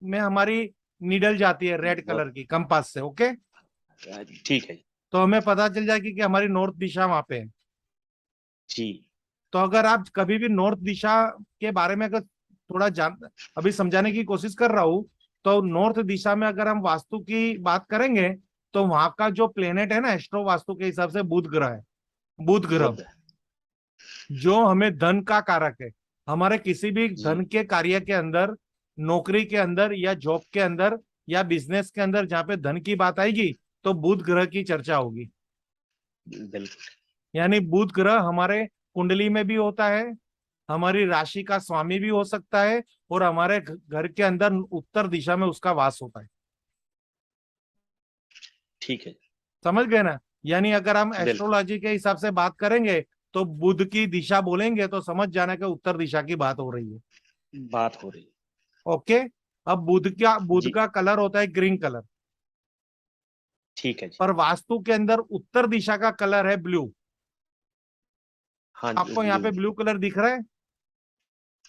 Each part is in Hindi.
में हमारी नीडल जाती है रेड कलर की कंपास से। ओके, ठीक है तो हमें पता चल जाएगी कि हमारी नॉर्थ दिशा वहां पे है। जी। तो अगर आप कभी भी नॉर्थ दिशा के बारे में अगर थोड़ा जान अभी समझाने की कोशिश कर रहा हूं, तो नॉर्थ दिशा में अगर हम वास्तु की बात करेंगे तो वहां का जो प्लेनेट है ना एस्ट्रो वास्तु के हिसाब से बुध ग्रह है। बुध ग्रह बुध। जो हमें धन का कारक है। हमारे किसी भी जी धन के कार्य के अंदर, नौकरी के अंदर या जॉब के अंदर या बिजनेस के अंदर जहां पे धन की बात आएगी तो बुध ग्रह की चर्चा होगी। बिल्कुल। यानी बुध ग्रह हमारे कुंडली में भी होता है, हमारी राशि का स्वामी भी हो सकता है, और हमारे घर के अंदर उत्तर दिशा में उसका वास होता है। ठीक है। समझ गए ना? यानी अगर हम बिल्कुल। एस्ट्रोलॉजी के हिसाब से बात करेंगे तो बुध की दिशा बोलेंगे तो समझ जाना कि उत्तर दिशा की बात हो रही है। बात हो रही है। ओके। अब बुध जी का कलर होता है ग्रीन कलर, ठीक है जी। पर वास्तु के अंदर उत्तर दिशा का कलर है ब्लू। हाँ जी आपको यहाँ ब्लू। पे ब्लू कलर दिख रहा है?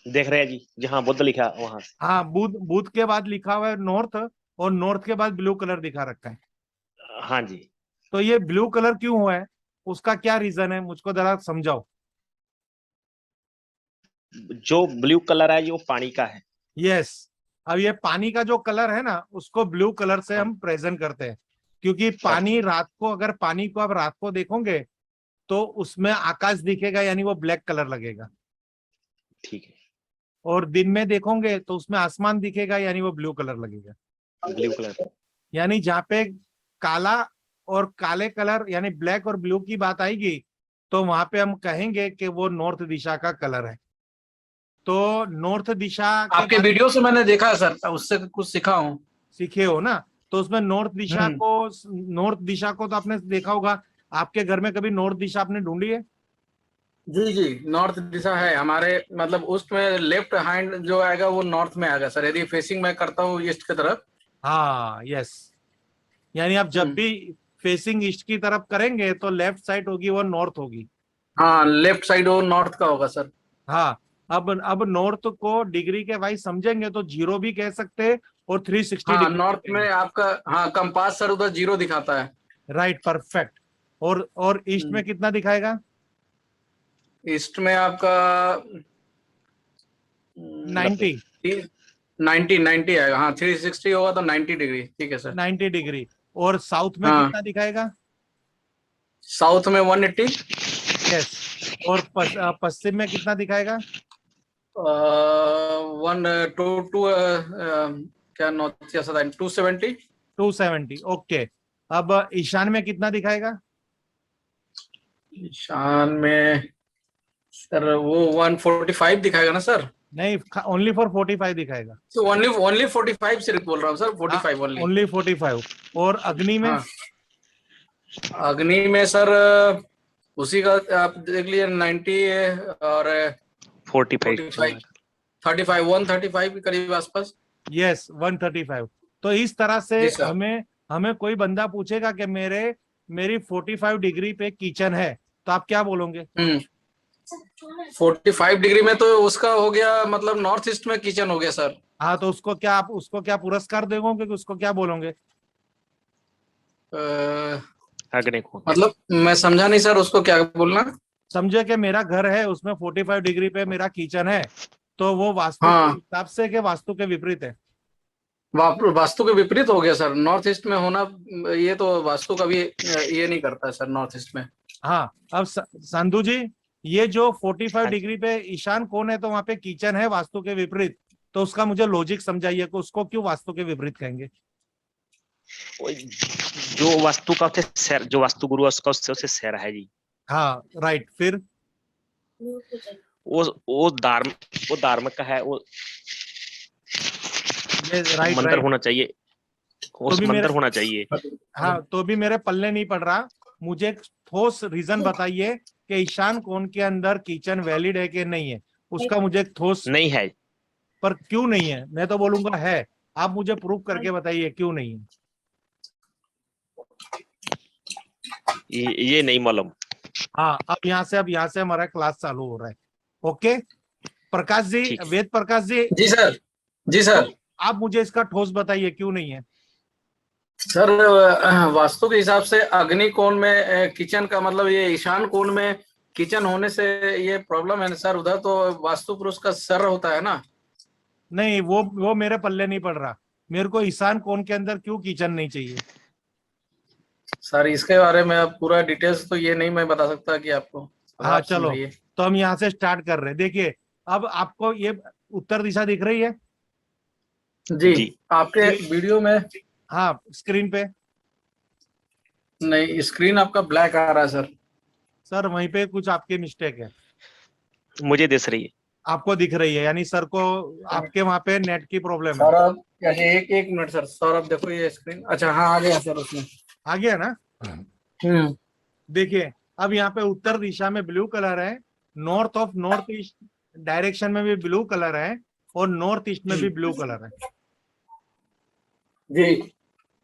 देख रहे हैं जी, जहाँ बुद्ध लिखा वहां से। हाँ, बुध बुध के बाद लिखा हुआ है नॉर्थ, और नॉर्थ के बाद ब्लू कलर दिखा रखा है। हाँ जी। तो ये ब्लू कलर क्यों हुआ है, उसका क्या रीजन है, मुझको जरा समझाओ। जो ब्लू कलर है वो पानी का है। यस। अब ये पानी का जो कलर है ना उसको ब्लू कलर से हाँ हम प्रेजेंट करते हैं, क्योंकि करते पानी हैं। रात को, अगर पानी को आप रात को देखोगे तो उसमें आकाश दिखेगा, यानी वो ब्लैक कलर लगेगा। ठीक है। और दिन में देखोगे तो उसमें आसमान दिखेगा, यानी वो ब्लू कलर लगेगा। Blue colour. यानी जहाँ पे काला और काले कलर यानी ब्लैक और ब्लू की बात आएगी तो वहां पे हम कहेंगे कि वो नॉर्थ दिशा का कलर है। तो नॉर्थ दिशा के आपके बारे में वीडियो से मैंने देखा है सर, उससे कुछ सीखा हूँ। सीखे हो ना? तो उसमें नॉर्थ दिशा को तो आपने देखा होगा। आपके घर में कभी नॉर्थ दिशा आपने ढूंढी है? जी जी, नॉर्थ दिशा है हमारे, मतलब उसमें लेफ्ट हैंड जो आएगा वो नॉर्थ में आएगा सर, यदि फेसिंग मैं करता हूँ ईस्ट की तरफ। हाँ, यस। यानी आप जब हम्म। भी फेसिंग ईस्ट की तरफ करेंगे तो लेफ्ट साइड होगी वो नॉर्थ होगी। हाँ, लेफ्ट साइड वो नॉर्थ का होगा सर। हाँ। अब नॉर्थ को डिग्री के वाइज समझेंगे तो जीरो भी कह सकते हैं और 360 हाँ, डिग्री भी नॉर्थ में कहेंगे। आपका, हाँ, कंपास सर उधर जीरो दिखाता है। Right, perfect. और ईस्ट में कितना दिखाएगा? ईस्ट में आपका 90। 90 90 आएगा। हाँ, 360 होगा तो 90 डिग्री, ठीक है सर। 90 डिग्री। और साउथ में हाँ, कितना दिखाएगा? साउथ में 180। यस। और पश्चिम में कितना दिखाएगा? वन टू टू क्या, नॉर्थ या साउथ, 270। 270। ओके। अब ईशान में कितना दिखाएगा? ईशान में सर वो 145 दिखाएगा ना सर। नहीं, ओनली फॉर 45 दिखाएगा। तो ओनली ओनली 45 सिर्फ बोल रहा हूँ सर, हाँ, 45 ओनली। ओनली 45। और अग्नि में? हाँ, अग्नि में सर उसी का आप देख लीजिए, 90 और 45 45, 35, 135 के करीब आसपास। यस, 135। तो इस तरह से जी सर। हमें हमें कोई बंदा पूछेगा कि मेरी 45 डिग्री पे किचन है, तो आप क्या बोलोगे? 45 डिग्री में तो उसका हो गया, मतलब नॉर्थ ईस्ट में किचन हो गया सर। हाँ, तो उसको क्या पुरस्कार दोगे कि उसको क्या बोलोगे? अग्नि को। मतलब मैं समझा नहीं सर, उसको क्या बोलना। समझे कि मेरा घर है उसमें 45 डिग्री पे मेरा किचन है, तो वो वास्तु के हाँ, हिसाब से के वास्तु के विपरीत है। वास्तु के विपरीत हो गया सर, नॉर्थ ईस्ट में होना। ये तो वास्तु का भी ये नहीं करता है सर, नॉर्थ ईस्ट में। हाँ। अब संधू जी, ये जो 45 हाँ जी। डिग्री पे ईशान कोण है तो वहां पे किचन है वास्तु के विपरीत, तो उसका मुझे लॉजिक समझाइए कि उसको क्यों वास्तु के विपरीत कहेंगे? जो वास्तु का उसे सैर, जो वास्तु गुरु है उसका उससे सैर है जी। हाँ, राइट। फिर वो धार्मिक का है वो। ये राइट मंदिर राइट। होना चाहिए। तो उस भी मेरे मंदिर होना चाहिए। हाँ, तो भी मेरे पल्ले नहीं पड़ रहा। मुझे एक ठोस रीजन बताइए कि ईशान कोण के अंदर किचन वैलिड है कि नहीं है। उसका मुझे एक ठोस, नहीं है। पर क्यों नहीं है? मैं तो बोलूंगा है। आप मुझे प्रूफ करके बताइए क्यों नहीं है। ये नहीं मालूम। हाँ, अब यहाँ से हमारा क्लास चालू हो रहा है। ओके। प्रकाश जी, ठीक है। वेद प्रकाश जी, जी सर। जी तो सर। आप मुझे इसका ठोस बताइए क्यों नहीं है। सर वास्तु के हिसाब से अग्नि कोण में किचन का मतलब ये ईशान कोण में किचन होने से ये प्रॉब्लम है ना सर। उधर तो वास्तु पुरुष का सर होता है ना। नहीं, वो मेरे पल्ले नहीं पड़ रहा। मेरे को ईशान कोण के अंदर क्यों किचन नहीं चाहिए। सर इसके बारे में अब पूरा डिटेल्स तो ये नहीं मैं बता सकता कि आपको। अब हाँ आप चलो, समझाइए। तो हम यहाँ से स्टार्ट कर रहे हैं। देखिए, अब आपको ये उत्तर दिशा दिख रही है। जी। जी आपके वीडियो में हाँ, स्क्रीन पे। नहीं, स्क्रीन आपका ब्लैक आ रहा है सर। सर वहीं पे कुछ आपकी मिस्टेक है। मुझे दिख रही है। आपको दिख रही है, यानी सर को आपके वहां पे नेट की प्रॉब्लम है। सर अब एक एक मिनट सर। सर अब देखो ये स्क्रीन, अच्छा हाँ आ गया सर उसमें। आ गया ना। हम्म। देखिए, अब यहाँ पे उत्तर दिशा में ब्लू कलर है, north of north east direction में भी ब्लू कलर है, और नॉर्थ ईस्ट में भी ब्लू कलर है। जी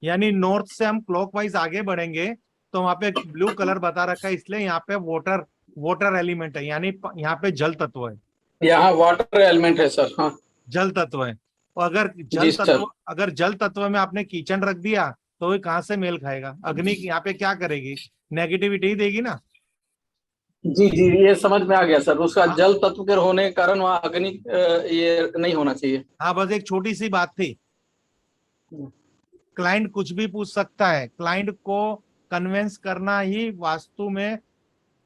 यानी नॉर्थ से हम क्लॉकवाइज आगे बढ़ेंगे तो वहां पे ब्लू कलर बता रखा है, इसलिए यहाँ पे वाटर वाटर एलिमेंट है, यानी यहाँ पे जल तत्व है। यहाँ वाटर एलिमेंट है सर। हाँ जल तत्व है। और जी सर। अगर जल तत्व में आपने किचन रख दिया तो वो कहाँ से मेल खाएगा। अग्नि यहाँ पे क्या करेगी, नेगेटिविटी ही देगी ना। जी जी ये समझ में आ गया सर। उसका हाँ, जल तत्व के होने के कारण वहाँ अग्नि ये नहीं होना चाहिए। हाँ, बस एक छोटी सी बात थी। क्लाइंट कुछ भी पूछ सकता है, क्लाइंट को कन्विंस करना ही वास्तु में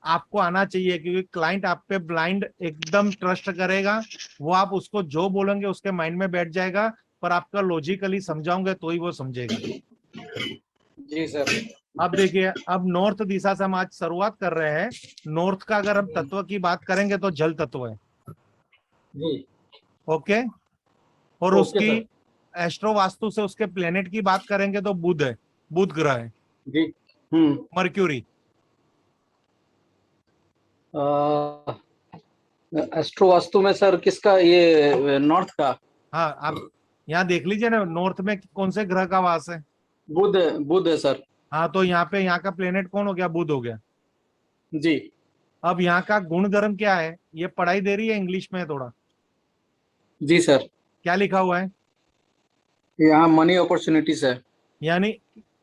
आपको आना चाहिए, क्योंकि क्लाइंट आप पे ब्लाइंड एकदम ट्रस्ट करेगा। वो आप उसको जो बोलेंगे उसके माइंड में बैठ जाएगा, पर आपका लॉजिकली समझाओगे तो ही वो समझेगा। जी सर। अब देखिए, अब नॉर्थ दिशा से हम आज शुरुआत कर रहे हैं। नॉर्थ का अगर हम तत्व की बात करेंगे तो जल तत्व है। जी ओके। और ओके उसकी सर। एस्ट्रो वास्तु से उसके प्लेनेट की बात करेंगे तो बुध है, बुध ग्रह है। जी हम्म। मर्क्यूरी। एस्ट्रो वास्तु में सर किसका, ये नॉर्थ का? हाँ, आप यहाँ देख लीजिए ना, नॉर्थ में कौन से ग्रह का वास है। बुध। बुध है सर। हाँ, तो यहाँ पे यहाँ का प्लेनेट कौन हो गया, बुध हो गया। जी अब यहाँ का गुण धर्म क्या है, ये पढ़ाई दे रही है इंग्लिश में थोड़ा। जी सर। क्या लिखा हुआ है। यहाँ मनी अपॉर्चुनिटीज है। यानी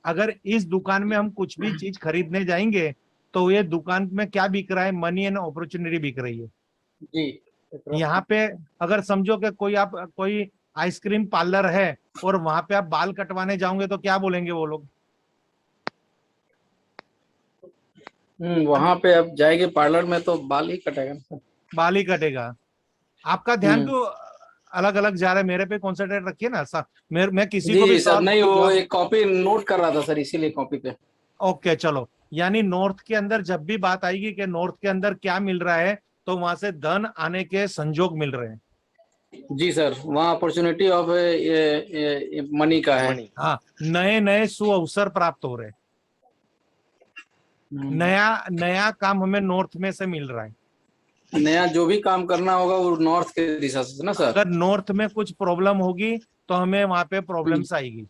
अगर इस दुकान में हम कुछ भी चीज खरीदने जाएंगे तो ये दुकान में क्या बिक रहा है, मनी एंड अपॉर्चुनिटी बिक रही है। जी यहाँ पे अगर समझो कि कोई आइसक्रीम पार्लर है और वहां पे आप बाल कटवाने जाओगे तो क्या बोलेंगे वो लोग। वहां पे अब जाएंगे पार्लर में तो बाल ही कटेगा ना सर। बाल ही कटेगा। आपका ध्यान हम्म। तो अलग अलग जा रहा है, मेरे पे कॉन्सेंट्रेट रखिए ना। मैं किसी जी को भी जी सर। सवाल नहीं वो जवाब। एक कॉपी नोट कर रहा था सर, इसीलिए कॉपी पे। ओके चलो, यानी नॉर्थ के अंदर जब भी बात आएगी कि नॉर्थ के अंदर क्या मिल रहा है, तो वहां से धन आने के संजोग मिल रहे हैं। जी सर, वहाँ अपॉर्चुनिटी ऑफ मनी का है। मणि। हाँ, नए नए सुअवसर प्राप्त हो रहे हैं। नया नया काम हमें नॉर्थ में से मिल रहा है। नया जो भी काम करना होगा वो नॉर्थ के दिशा से ना सर। अगर नॉर्थ में कुछ प्रॉब्लम होगी तो हमें वहां पे प्रॉब्लम्स आएगी।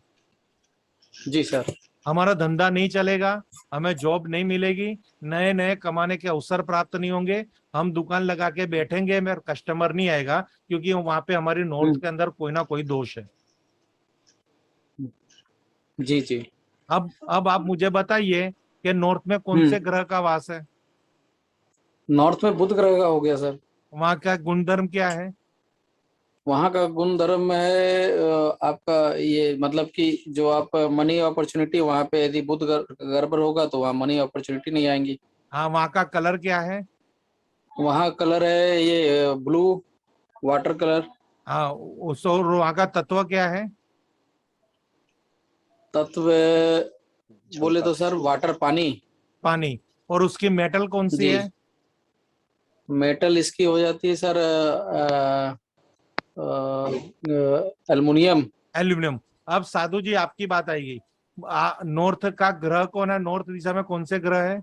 जी सर। हमारा धंधा नहीं चलेगा, हमें जॉब नहीं मिलेगी, नए नए कमाने के अवसर प्राप्त नहीं होंगे। हम दुकान लगा के बैठेंगे, मेरा कस्टमर नहीं आएगा, क्योंकि वहां पे हमारी नॉर्थ के अंदर कोई ना कोई दोष है। जी जी। अब आप मुझे बताइए कि नॉर्थ में कौन से ग्रह का वास है। नॉर्थ में बुध ग्रह का हो गया सर। वहां का गुणधर्म क्या है। वहाँ का गुण धर्म है आपका ये मतलब कि जो आप मनी अपॉर्चुनिटी वहाँ पे यदि बुध गड़बड़ होगा तो वहाँ मनी अपॉर्चुनिटी नहीं आएंगी। हाँ, वहां का कलर क्या है। वहाँ कलर है ये ब्लू, वाटर कलर। हाँ, और वहां का तत्व क्या है। तत्व बोले तो सर वाटर, पानी। पानी। और उसकी मेटल कौन सी जी। है। मेटल इसकी हो जाती है सर एल्युमिनियम। एल्यूमिनियम। अब साधु जी आपकी बात आएगी। नॉर्थ का ग्रह कौन है, नॉर्थ दिशा में कौन से ग्रह है।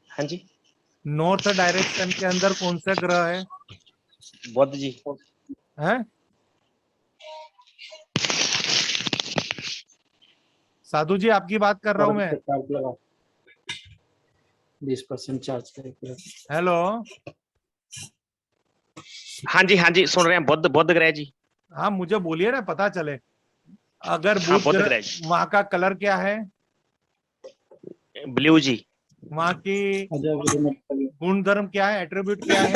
हाँ जी। नॉर्थ डायरेक्शन के अंदर कौन से ग्रह है। बुध जी। हैं? साधु जी आपकी बात कर रहा हूं मैं। 20% चार्ज करें। हेलो। हाँ जी सुन रहे हैं, बुध ग्रह जी। हाँ मुझे बोलिए ना, पता चले। अगर हाँ, बुध बुध ग्रह, ग्रह जी, वहां का कलर क्या है, ब्लू जी। वहां की गुण धर्म क्या है, एट्रीब्यूट क्या है?